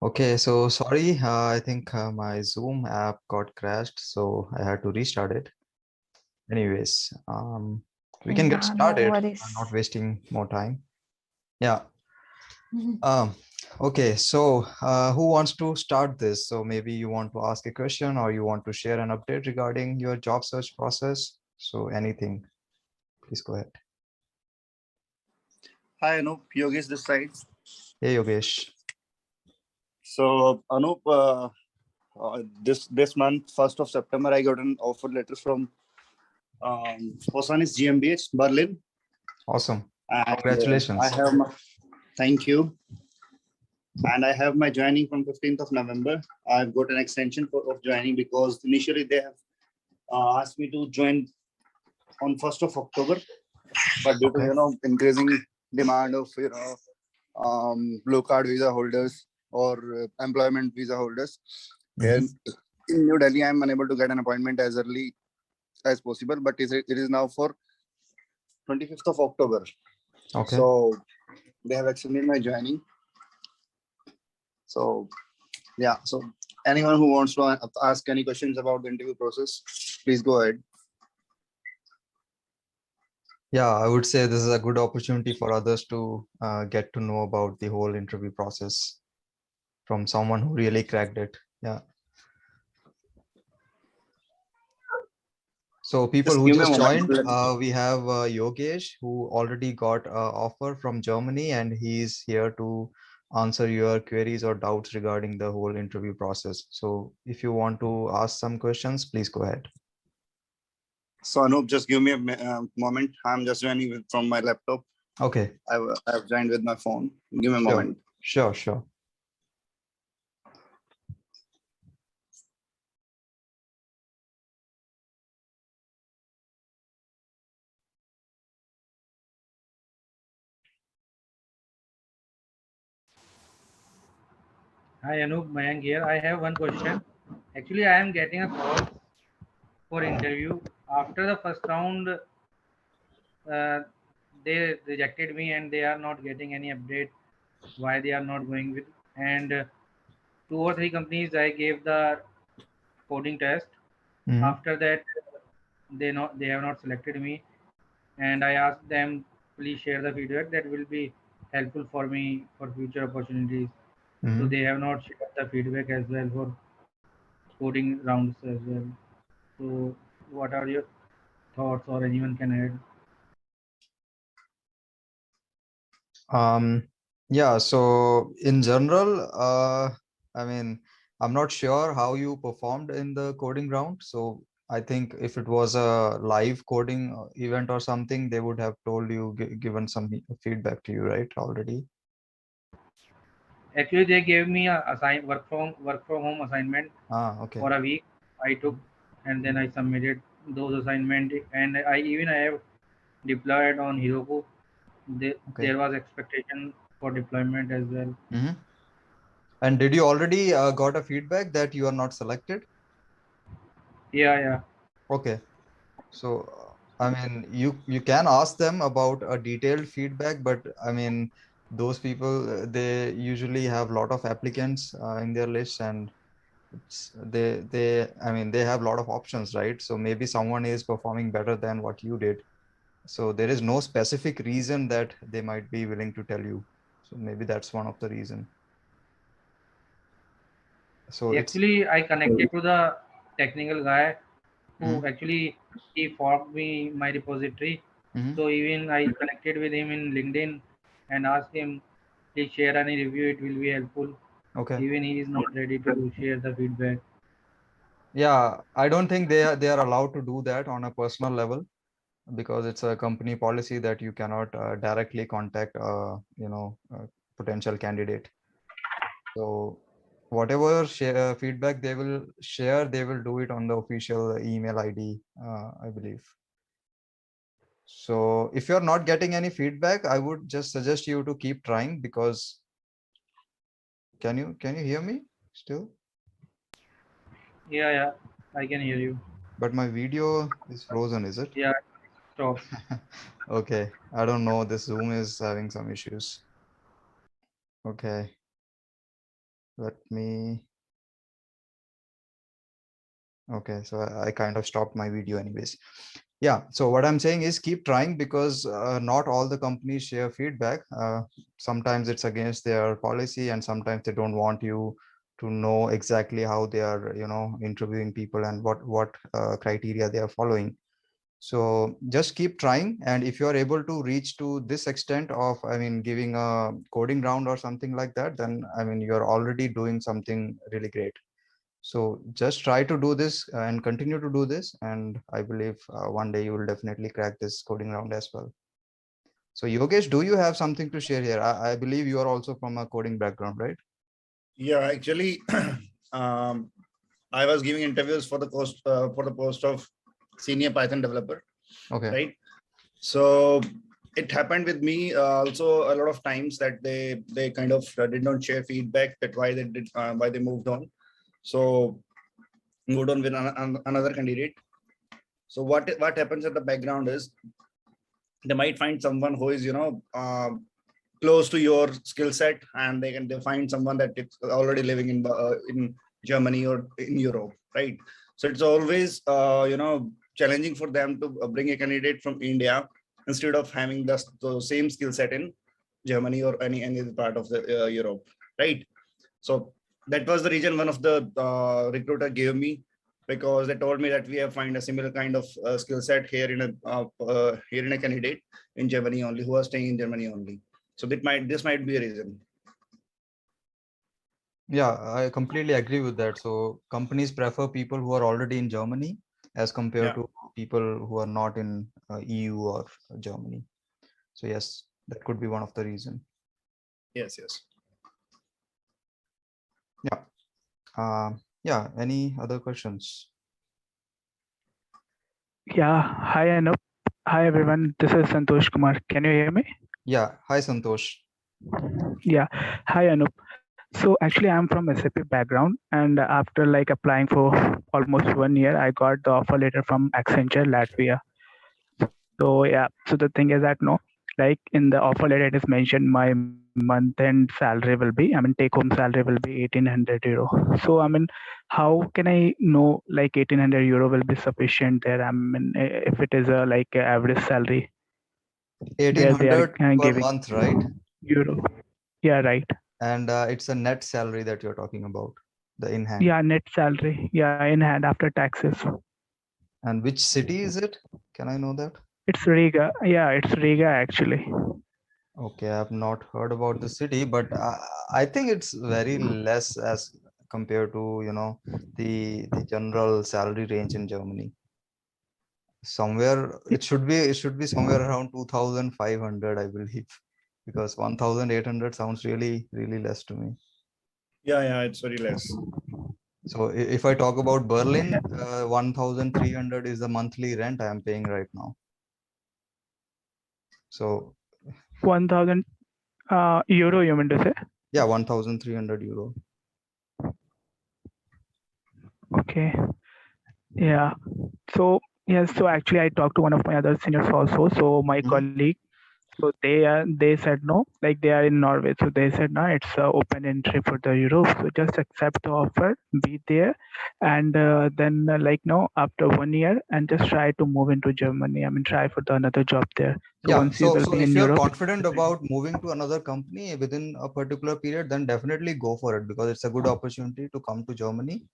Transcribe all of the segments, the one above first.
Okay, so sorry, I think my Zoom app got crashed, so I had to restart it. Anyways, we can get Yeah, no started, not worries. wasting more time. Yeah. Mhm. Um, okay, so who wants to start this? So maybe you want to ask a question or you want to share an update regarding your job search process. So anything, please go ahead. Hi Anoop, Yogesh this side. Hey, Yogesh. So Anoop, this month, 1st of September, I got an offer letter from Hosanis GmbH, Berlin, Awesome. and I Congratulations. have my, thank you, and I have my joining from 15th of November. I've got an extension of joining because initially they have asked me to join on 1st of October, but due to Okay. increasing demand of blue card visa holders or employment visa holders. Mm-hmm. And in New Delhi, I'm unable to get an appointment as early as possible, but it is now for 25th of October. Okay. So they have extended my joining. So yeah, so anyone who wants to ask any questions about the interview process, please go ahead. Yeah, I would say this is a good opportunity for others to get to know about the whole interview process from someone who really cracked it. Yeah. So people Just who give me a just moment. joined, we have Yogesh who already got an offer from Germany and he's here to answer your queries or doubts regarding the whole interview process. So if you want to ask some questions, please go ahead. So Anoop, just give me a moment. I'm just joining from my laptop. Okay. I've joined with my phone. Give me a Sure. moment. Sure, sure. Hi Anoop, Mayank here. I have one question. Actually, I am getting a call for interview. After the first round, they rejected me and they are not getting any update why they are not going with. And two or three companies I gave the coding test. Mhm. After that, they have not selected me, and I asked them please share the feedback that will be helpful for me for future opportunities. So Mhm. they have not shared the feedback as well for coding rounds as well. So what are your thoughts or anyone can add? Yeah, so in general, I mean, I'm not sure how you performed in the coding round. So I think if it was a live coding event or something, they would have told you, given some feedback to you, right? Already. Actually, they gave me a work from home assignment Ah, okay. for a week. I took and then I submitted those assignment and I have deployed on Heroku. Okay. There was expectation for deployment as well. Hmm. And did you already got a feedback that you are not selected? Yeah, yeah. Okay. So, I mean, you can ask them about a detailed feedback, but I mean, those people they usually have a lot of applicants in their list, and I mean they have a lot of options, right? So maybe someone is performing better than what you did. So there is no specific reason that they might be willing to tell you. So maybe that's one of the reason. So it's. Actually, I connected to the technical guy who Mhm. actually he forked me my repository. Mhm. So even I connected with him in LinkedIn and asked him, please share any review. It will be helpful. Okay. Even he is not ready to share the feedback. Yeah, I don't think they are allowed to do that on a personal level, because it's a company policy that you cannot directly contact a potential candidate. So whatever feedback they will share, they will do it on the official email ID, I believe. So if you're not getting any feedback, I would just suggest you to keep trying, because can you hear me still? Yeah, yeah, I can hear you. But my video is frozen, is it? Yeah, stop. Okay, I don't know. This Zoom is having some issues. Okay. Let me. Okay, so I kind of stopped my video anyways. Yeah, so what I'm saying is keep trying, because not all the companies share feedback. Sometimes it's against their policy, and sometimes they don't want you to know exactly how they are, interviewing people and what criteria they are following. So just keep trying, and if you are able to reach to this extent of, I mean, giving a coding round or something like that, then I mean you're already doing something really great. So just try to do this and continue to do this, and I believe one day you will definitely crack this coding round as well. So Yogesh, do you have something to share here? I believe you are also from a coding background, right? Yeah, actually, um, I was giving interviews for the post of senior Python developer, Okay. right? So it happened with me also a lot of times that they kind of did not share feedback that why they moved on. So moved on with another candidate. So what happens at the background is they might find someone who is close to your skill set, and they find someone that is already living in Germany or in Europe, right? So it's always challenging for them to bring a candidate from India instead of having the same skill set in Germany or any other part of the Europe, right? So that was the reason one of the recruiter gave me, because they told me that we have find a similar kind of skill set here in a candidate in Germany only, who are staying in Germany only. So this might be a reason. Yeah, I completely agree with that. So companies prefer people who are already in Germany as compared Yeah. to people who are not in EU or Germany. So yes, that could be one of the reason. Yes. Yes. Yeah. Yeah. Any other questions? Yeah, hi Anoop. Hi everyone. This is Santosh Kumar. Can you hear me? Yeah. Hi, Santosh. Yeah. Hi Anoop. So actually, I'm from SAP background, and after like applying for almost 1 year, I got the offer letter from Accenture Latvia. So yeah. So the thing is that no, like in the offer letter, it is mentioned my month-end salary will be. I mean, take-home salary will be 1,800 euro. So I mean, how can I know like 1,800 euro will be sufficient there? I mean, if it is a like a average salary where they are 1800 per giving month, right? euro. Yeah, right. And it's a net salary that you're talking about, the in hand. Yeah, net salary. Yeah, in hand after taxes. And which city is it? Can I know that? It's Riga. Yeah, it's Riga actually. Okay, I've not heard about the city, but I think it's very less as compared to, the general salary range in Germany. Somewhere it should be somewhere around 2500, I believe, because 1800 sounds really, really less to me. Yeah. Yeah. It's very less. So if I talk about Berlin, 1300 is the monthly rent I am paying right now. So 1,000 euro. You mean to say? yeah, 1300 euro. Okay. Yeah. So yes. So actually, I talked to one of my other seniors also. So my Mhm. colleague. So they said no, like they are in Norway. So they said no, it's open entry for the Europe. So just accept the offer, be there, and then like no, after 1 year, and just try to move into Germany. I mean, try for the another job there. So Yeah, once you will so be if in you're Europe, confident about moving to another company within a particular period, then definitely go for it, because it's a good opportunity to come to Germany.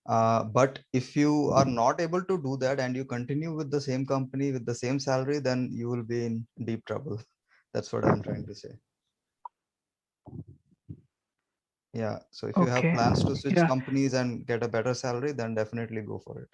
But if you are not able to do that and you continue with the same company with the same salary, then you will be in deep trouble. That's what I'm trying to say. Yeah, so if you have okay, plans to switch yeah. companies and get a better salary, then definitely go for it.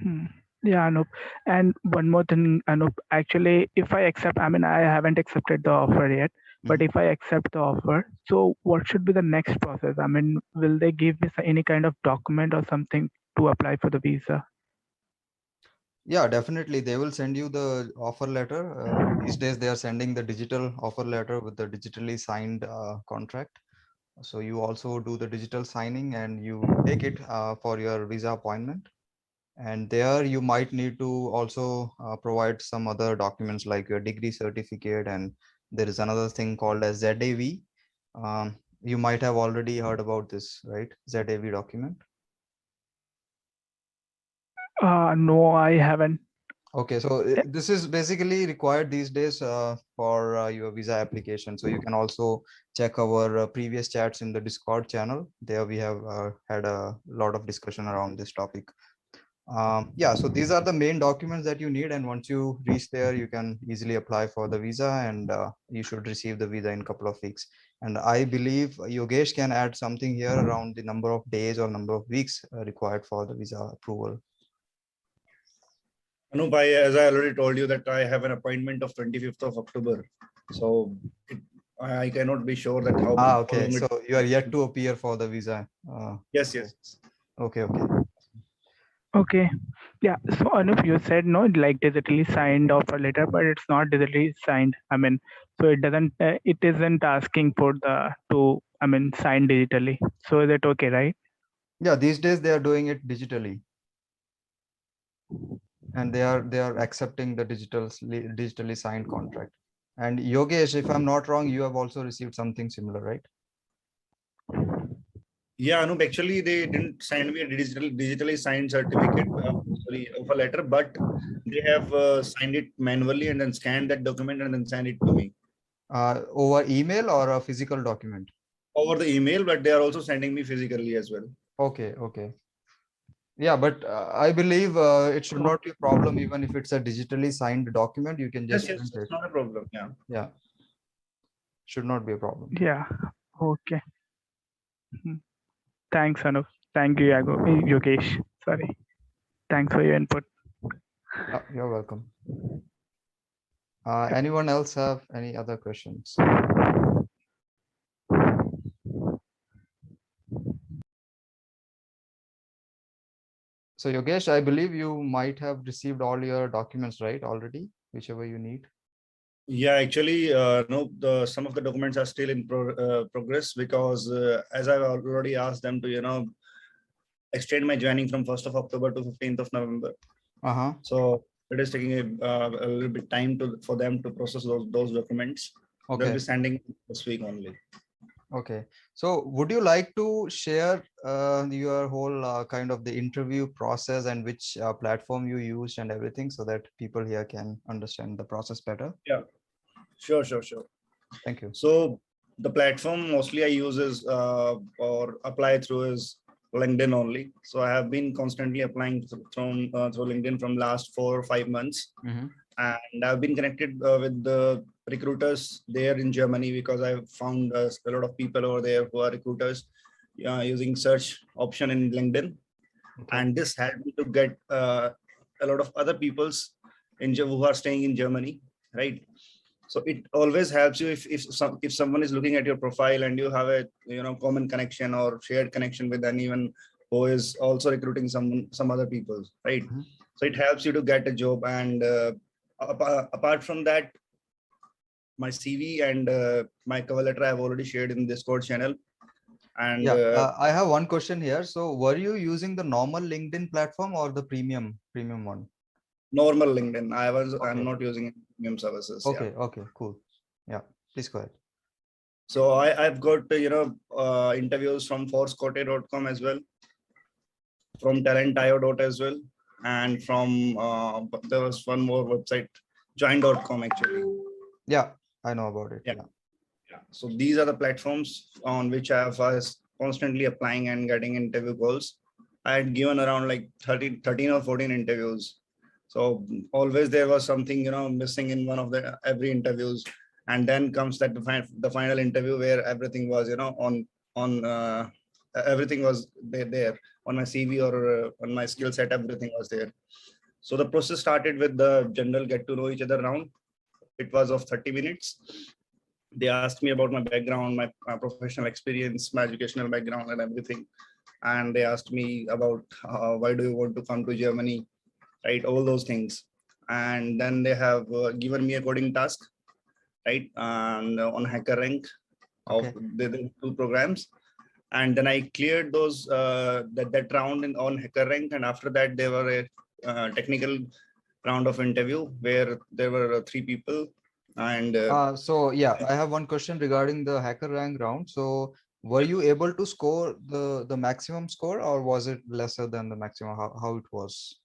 Hmm. Yeah, Anup. And one more thing, Anup. Actually, if I accept, I mean, I haven't accepted the offer yet, but Mhm. if I accept the offer, so what should be the next process? I mean, will they give me any kind of document or something to apply for the visa? Yeah, definitely. They will send you the offer letter. These days, they are sending the digital offer letter with the digitally signed contract. So you also do the digital signing and you take it for your visa appointment. And there you might need to also provide some other documents like your degree certificate. And there is another thing called as ZAV. You might have already heard about this, right? ZAV document. No, I haven't. Okay, so this is basically required these days for your visa application. So you can also check our previous chats in the Discord channel. There we have had a lot of discussion around this topic. Yeah, so these are the main documents that you need, and once you reach there, you can easily apply for the visa, and you should receive the visa in a couple of weeks. And I believe Yogesh can add something here around the number of days or number of weeks required for the visa approval. Anoop, as I already told you that I have an appointment of 25th of October. So I cannot be sure that how Okay. long So you are yet to appear for the visa. Yes, yes. Okay. Okay. Yeah. So Anup, you said no, like digitally signed offer letter, but it's not digitally signed. I mean, so it isn't asking for sign digitally. So is it okay, right? Yeah, these days they are doing it digitally, and they are accepting the digitally signed contract. And Yogesh, if I'm not wrong, you have also received something similar, right? Yeah, Anoop, actually they didn't send me a digitally signed certificate, offer letter, but they have signed it manually and then scanned that document and then send it to me. Over email or a physical document? Over the email, but they are also sending me physically as well. Okay. Yeah, but I believe it should not be a problem even if it's a digitally signed document. You can just Yes, print it's it. not a problem. Yeah. Yeah, should not be a problem. Yeah. Okay. Mhm. Thanks, Anup. Thank you, Yogesh. Sorry. Thanks for your input. You're welcome. Anyone else have any other questions? So Yogesh, I believe you might have received all your documents, right? Already, whichever you need. Yeah, actually, no, some of the documents are still in progress because as I've already asked them to, extend my joining from 1st of October to 15th of November. So it is taking a little bit time for them to process those documents. Okay. They'll be sending this week only. Okay. So would you like to share your whole kind of the interview process and which platform you used and everything so that people here can understand the process better? Yeah, sure. Thank you. So the platform mostly I use is or apply through is LinkedIn only. So I have been constantly applying through LinkedIn from last 4 or 5 months. And I've been connected with the recruiters there in Germany because I found a lot of people over there who are recruiters using search option in LinkedIn. Okay. And this helped me to get a lot of other people's who are staying in Germany, right? So it always helps you if someone is looking at your profile and you have a common connection or shared connection with anyone who is also recruiting some other people, right? So it helps you to get a job. And apart from that, my CV and my cover letter I have already shared in this Discord channel. And yeah, I have one question here. So were you using the normal LinkedIn platform or the premium one? Normal LinkedIn. Okay. I'm not using premium services. Okay. Okay. Cool. Yeah. Please go ahead. So I've got interviews from forcecote.com as well, from talentio.com as well, and from there was one more website, join.com actually. Yeah, I know about it. Yeah. So these are the platforms on which I was constantly applying and getting interview calls. I had given around like 13 or 14 interviews. So always there was something missing in one of the every interviews. And then comes that the final interview where everything was on everything was there on my CV or on my skill set. Everything was there. So the process started with the general get to know each other round. It was of 30 minutes. They asked me about my background, my professional experience, my educational background and everything. And they asked me about why do you want to come to Germany, right? All those things. And then they have given me a coding task, right? And on HackerRank of the two programs. And then I cleared those that round on HackerRank. And after that, there were a technical round of interview where there were 3 people. And So yeah, I have one question regarding the hacker rank round. So were you able to score the maximum score, or was it lesser than the maximum? How it was?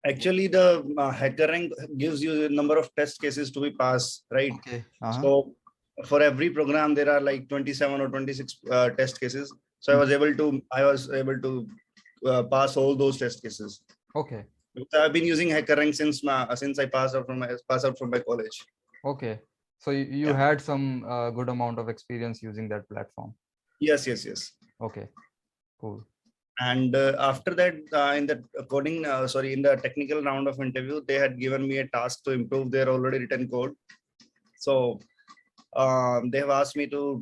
actually, the hacker rank gives you a number of test cases to be passed, right? Okay. So for every program, there are like 27 or 26 test cases. So I was able to pass all those test cases. Okay. Because I've been using hacker rank since I passed out from my college. Okay. So you Yeah. had some good amount of experience using that platform. Yes. Okay. Cool. And after that, in the in the technical round of interview, they had given me a task to improve their already written code. So they have asked me to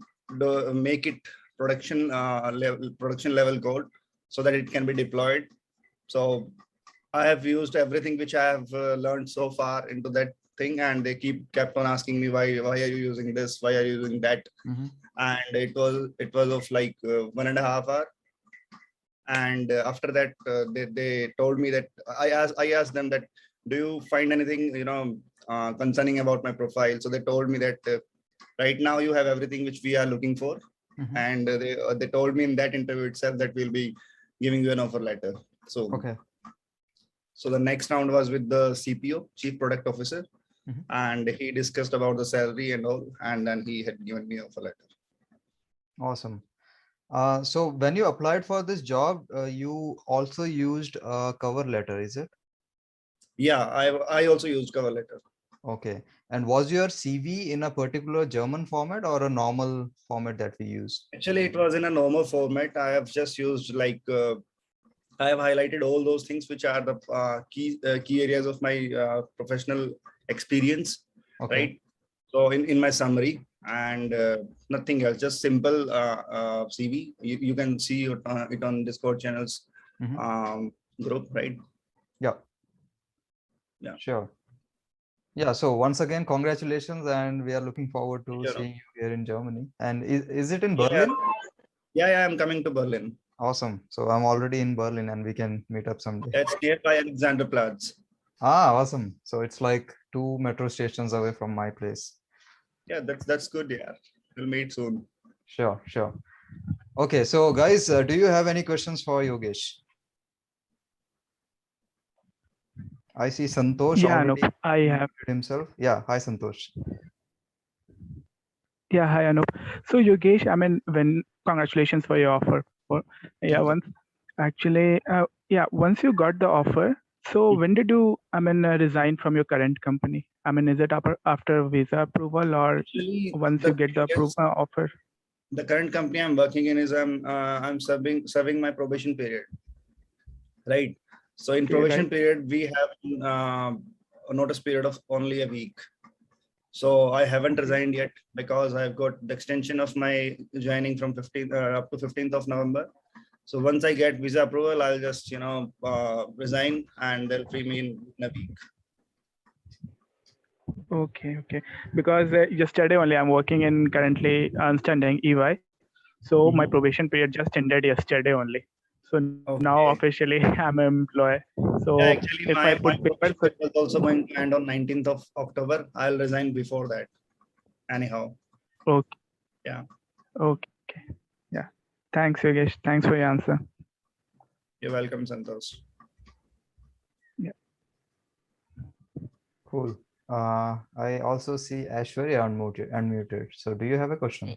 make it production level code so that it can be deployed. So I have used everything which I have learned so far into that thing, and they kept on asking me why are you using this, why are you using that, and it was of like 1.5 hour. And after that, they told me that I asked them that, do you find anything concerning about my profile? So they told me that right now you have everything which we are looking for, and they told me in that interview itself that we'll be giving you an offer letter. So Okay. so the next round was with the CPO, Chief Product Officer, and he discussed about the salary and all, and then he had given me an offer letter. Awesome. So when you applied for this job, you also used a cover letter, is it? Yeah, I also used cover letter. Okay. And was your CV in a particular German format or a normal format that we use? Actually, it was in a normal format. I have just used like I have highlighted all those things which are the key areas of my professional experience, Okay. right? So in my summary, and nothing else, just simple CV. You can see it on Discord channels group, right? Yeah. Yeah. Sure. Yeah. So once again, congratulations, and we are looking forward to Sure. seeing you here in Germany. And is it in Yeah. Berlin? Yeah, I'm coming to Berlin. Awesome. So I'm already in Berlin, and we can meet up someday. It's nearby Alexanderplatz. Awesome. So it's like 2 metro stations away from my place. Yeah, that's good. Yeah, we'll meet soon. Sure. Okay. So guys, do you have any questions for Yogesh? I see Santosh Yeah, already Anup, I have. himself. Yeah. Hi, Santosh. Yeah, hi Anup. So Yogesh, I mean, when congratulations for your offer. Once actually, once you got the offer, so when did you, resign from your current company? I mean, is it after visa approval or Actually, once you get the offer? The current company I'm working in is I'm serving my probation period, right? So in probation period we have a notice period of only a week. So I haven't resigned yet because I've got the extension of my joining from 15th up to 15th of November. So once I get visa approval, I'll just resign and they'll free me in a week. Okay. Because yesterday only I'm working in currently understanding EY. So my probation period just ended yesterday only. So now officially I'm an employee. So yeah, actually if I put papers, was also going to end on 19th of October. I'll resign before that. Anyhow. Okay. Yeah. Okay. Yeah. Thanks, Yogesh. Thanks for your answer. You're welcome, Santosh. Yeah. Cool. I also see Aishwarya unmuted. So do you have a question?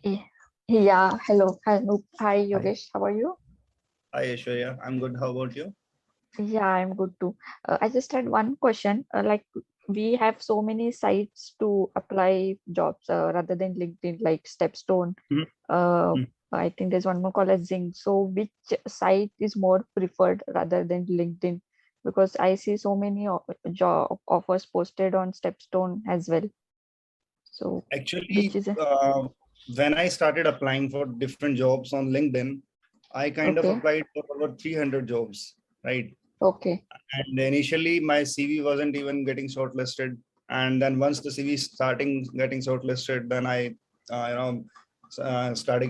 Yeah. Hello. Hi, Anoop. Hi, Yogesh. How are you? Hi, Aishwarya. I'm good. How about you? Yeah, I'm good too. I just had one question. Like, we have so many sites to apply jobs rather than LinkedIn, like Stepstone. I think there's one more called as Zing. So, which site is more preferred rather than LinkedIn? Because I see so many job offers posted on Stepstone as well. So, actually, which is when I started applying for different jobs on LinkedIn, I kind of applied for over 300 jobs, right? Okay. And initially, my CV wasn't even getting shortlisted. And then once the CV getting shortlisted, then I, started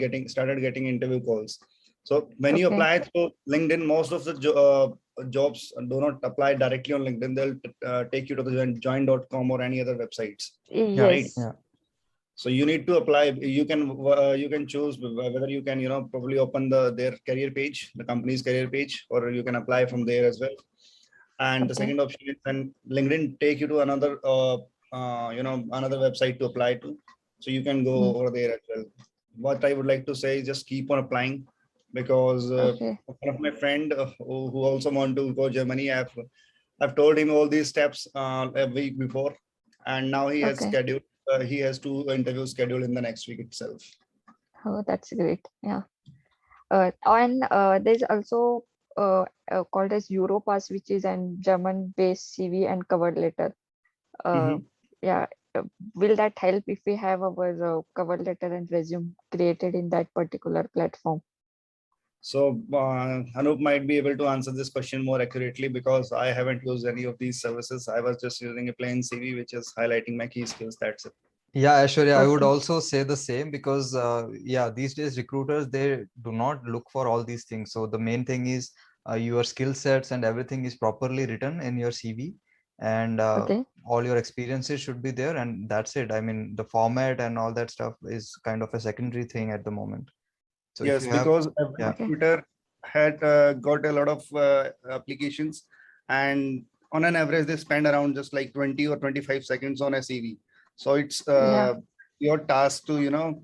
getting interview calls. So when you apply through LinkedIn, most of the jobs do not apply directly on LinkedIn. They'll take you to the join.com or any other websites. Yes. Right? So you need to apply. You can choose whether you can probably open their career page, the company's career page, or you can apply from there as well. And the second option is then LinkedIn take you to another another website to apply to. So you can go over there as well. What I would like to say is just keep on applying, because one of my friend who also want to go Germany, I've told him all these steps a week before, and now he has scheduled. He has 2 interviews scheduled in the next week itself. Oh, that's great. Yeah. And there's also called as Europass, which is an German-based CV and cover letter. Yeah. Will that help if we have our cover letter and resume created in that particular platform? So Anoop might be able to answer this question more accurately, because I haven't used any of these services. I was just using a plain CV, which is highlighting my key skills. That's it. Yeah, Aishwarya, I would also say the same, because yeah, these days recruiters, they do not look for all these things. So the main thing is your skill sets and everything is properly written in your CV, and all your experiences should be there, and that's it. I mean, the format and all that stuff is kind of a secondary thing at the moment. So yes, because every recruiter had got a lot of applications, and on an average they spend around just like 20 or 25 seconds on a CV. So it's your task to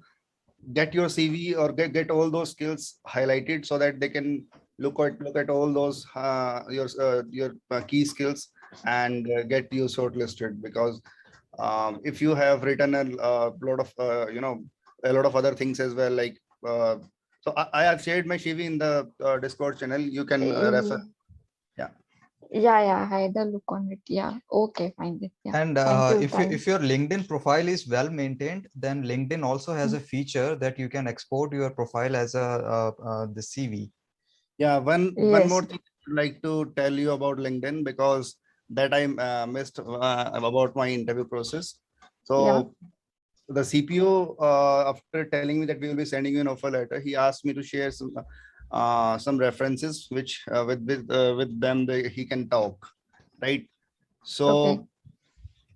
get your CV or get all those skills highlighted, so that they can look at all those your key skills, and get you shortlisted. Because if you have written a lot of a lot of other things as well, like so I have shared my CV in the Discord channel. You can refer. Yeah, I had a look on it. Yeah, okay, fine. Yeah. And if your LinkedIn profile is well maintained, then LinkedIn also has a feature that you can export your profile as the CV. Yeah, one more thing I'd like to tell you about LinkedIn, because that I missed about my interview process. So the CPO, after telling me that we will be sending you an offer letter, he asked me to share some references which with them he can talk, right? So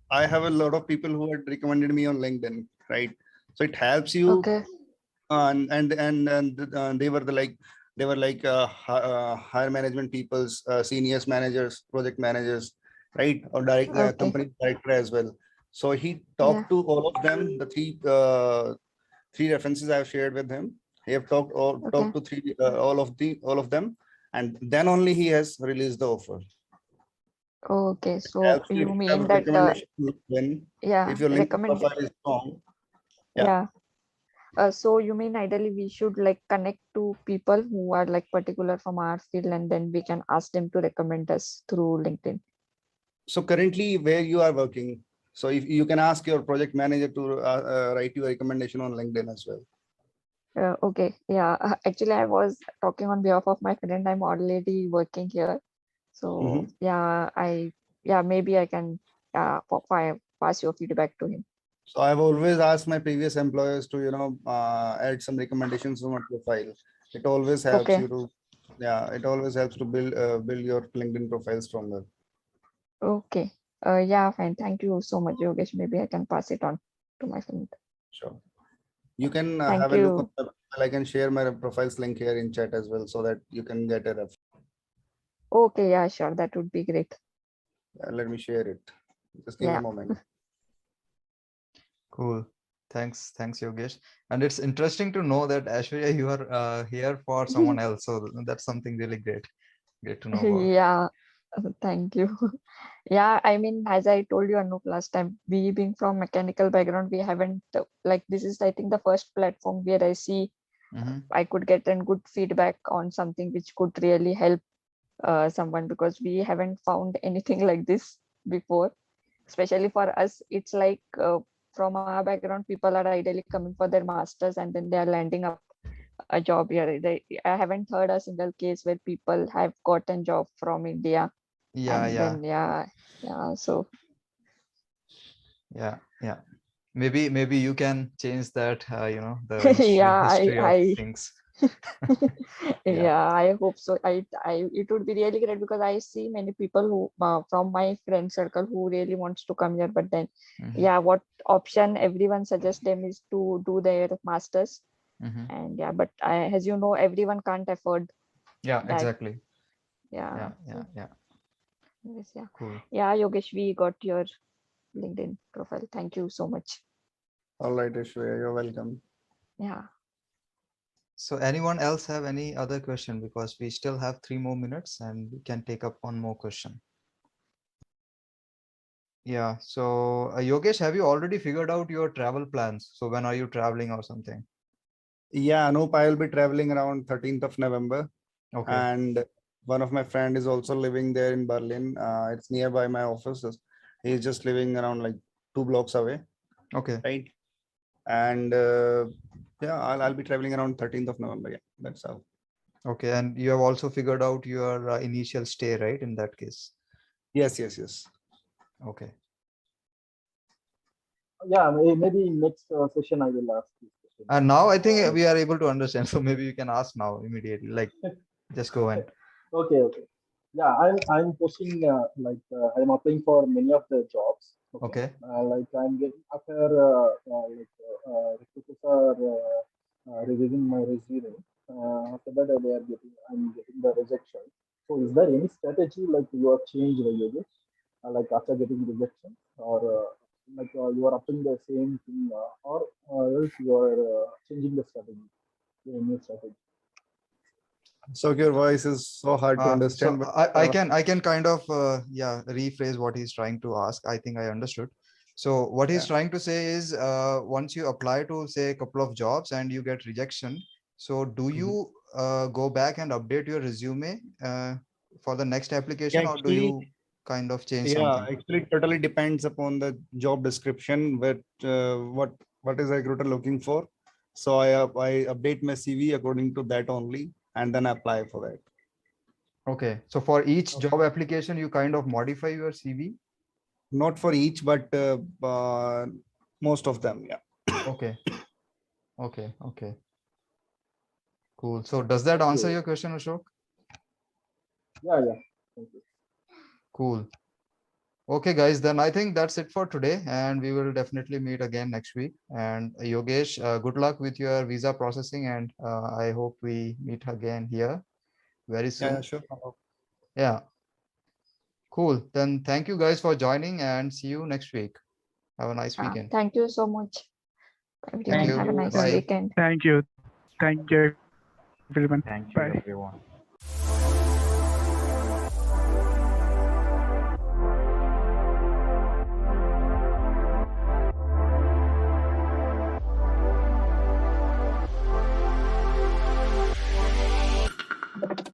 I have a lot of people who had recommended me on LinkedIn, right? So it helps you. And they were higher management people's seniors, managers, project managers, right? Or direct company director as well. So he talked to all of them, the three references I have shared with him. He have talked to all of them, and then only he has released the offer. Okay, so you mean that if your LinkedIn profile is strong. So you mean ideally we should like connect to people who are like particular from our field, and then we can ask them to recommend us through LinkedIn. So currently where you are working, so if you can ask your project manager to write you a recommendation on LinkedIn as well. Okay, yeah. Actually, I was talking on behalf of my friend. I'm already working here, so maybe I can pass your feedback to him. So I've always asked my previous employers to add some recommendations on my profile. It always helps you to it always helps to build your LinkedIn profile stronger. Okay. Fine. Thank you so much, Yogesh. Maybe I can pass it on to my friend. Sure. You can have a look on the profile. I can share my profiles link here in chat as well, so that you can get a reference. Okay, yeah, sure. That would be great. Let me share it. Just give me a moment. Cool. Thanks, Yogesh. And it's interesting to know that Aishwarya, you are here for someone else. So that's something really great to know about. Yeah, thank you. Yeah, I mean, as I told you, Anoop, last time, we being from mechanical background, we haven't this is I think the first platform where I see I could get a good feedback on something which could really help someone, because we haven't found anything like this before. Especially for us, it's like from our background, people are ideally coming for their masters and then they are landing up a job here. I haven't heard a single case where people have gotten job from India. So maybe you can change that the history of things. Yeah, I hope so. It would be really great because I see many people who from my friend circle who really wants to come here, but then, yeah, what option everyone suggests them is to do their masters, and yeah, but as you know, everyone can't afford Yeah, that. exactly. Yeah. Yeah. Yes, yeah. Cool. Yeah, Yogesh, we got your LinkedIn profile. Thank you so much. All right, Ishwarya, you're welcome. Yeah. So anyone else have any other question? Because we still have 3 more minutes and we can take up one more question. Yeah. So Yogesh, have you already figured out your travel plans? So when are you traveling or something? Yeah, Anoop, I will be traveling around 13th of November. Okay. And one of my friend is also living there in Berlin. It's nearby my offices. He's just living around like 2 blocks away. Okay. Right. And yeah, I'll be traveling around 13th of November. Yeah, that's all. Okay. And you have also figured out your initial stay, right? In that case. Yes. Okay. Yeah, maybe in next session I will ask this question. And now I think we are able to understand. So maybe you can ask now immediately. Like, just go in. Okay. Yeah, I'm posting I'm applying for many of the jobs. Okay. Like I'm getting after recruiters are reviewing my resume. After that I'm getting the rejection. So is there any strategy like you have changed the Yogesh? Like after getting rejection or you are upping the same thing or else you are changing the strategy, a new strategy. So your voice is so hard to understand. So But I can kind of rephrase what he's trying to ask. I think I understood. So what he's trying to say is once you apply to say a couple of jobs and you get rejection, so do you go back and update your resume for the next application, or do actually, you kind of change something? actually, it totally depends upon the job description. But what is a recruiter looking for? So I update my CV according to that only, and then apply for that. Okay. So for each job application, you kind of modify your CV? Not for each, but most of them. Yeah. Okay. Okay. Cool. So does that answer your question, Ashok? Yeah. Thank you. Cool. Okay, guys, then I think that's it for today, and we will definitely meet again next week. And Yogesh, good luck with your visa processing, and I hope we meet again here very soon. Yeah, sure. Yeah, cool. Then thank you guys for joining, and see you next week. Have a nice weekend. Thank you so much, Thank everyone. you. Have a nice Bye. weekend. Thank you everyone. Thank Bye. you, everyone.